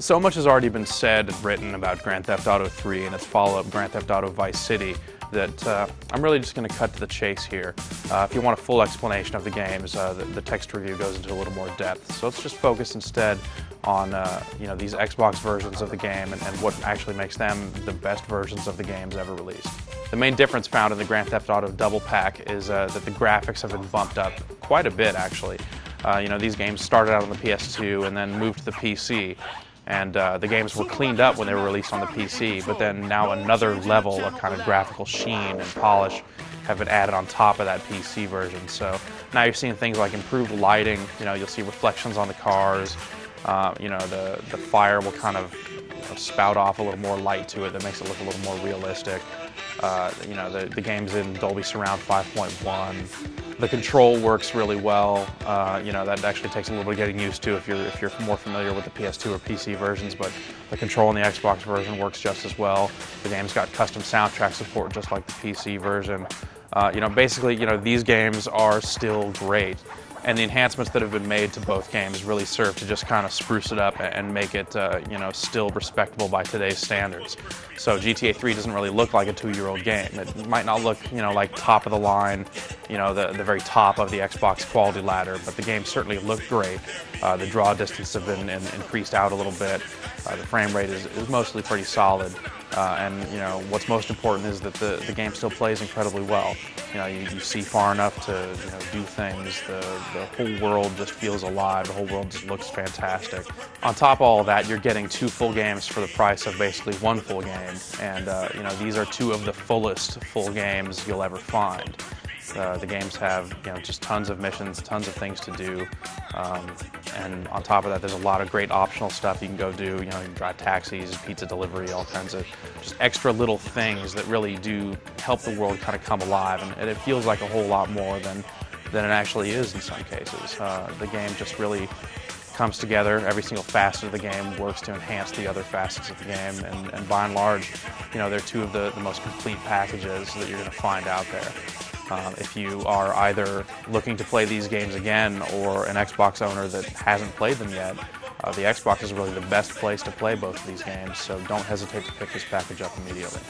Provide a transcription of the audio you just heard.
So much has already been said and written about Grand Theft Auto 3 and its follow-up, Grand Theft Auto Vice City, that I'm really just going to cut to the chase here. If you want a full explanation of the games, the text review goes into a little more depth. So let's just focus instead on these Xbox versions of the game and what actually makes them the best versions of the games ever released. The main difference found in the Grand Theft Auto Double Pack is that the graphics have been bumped up quite a bit, actually. These games started out on the PS2 and then moved to the PC. And the games were cleaned up when they were released on the PC, but then now another level of kind of graphical sheen and polish have been added on top of that PC version. So now you're seeing things like improved lighting. You'll see reflections on the cars. The fire will kind of spout off a little more light to it that makes it look a little more realistic. The game's in Dolby Surround 5.1. The control works really well. That actually takes a little bit of getting used to if you're more familiar with the PS2 or PC versions, but the control in the Xbox version works just as well. The game's got custom soundtrack support just like the PC version. Basically, these games are still great. And the enhancements that have been made to both games really serve to just kind of spruce it up and make it, still respectable by today's standards. So GTA 3 doesn't really look like a 2-year-old game. It might not look, like top of the line, the very top of the Xbox quality ladder, but the game certainly looked great. The draw distance have been increased out a little bit. The frame rate is mostly pretty solid. What's most important is that the game still plays incredibly well. You see far enough to do things. The whole world just feels alive. The whole world just looks fantastic. On top of all of that, you're getting 2 full games for the price of basically 1 full game. And these are 2 of the fullest full games you'll ever find. The games have just tons of missions, tons of things to do, and on top of that, there's a lot of great optional stuff you can go do. You can drive taxis, pizza delivery, all kinds of just extra little things that really do help the world kind of come alive, and it feels like a whole lot more than it actually is in some cases. The game just really comes together. Every single facet of the game works to enhance the other facets of the game, and by and large, they're 2 of the most complete packages that you're going to find out there. If you are either looking to play these games again or an Xbox owner that hasn't played them yet, the Xbox is really the best place to play both of these games, so don't hesitate to pick this package up immediately.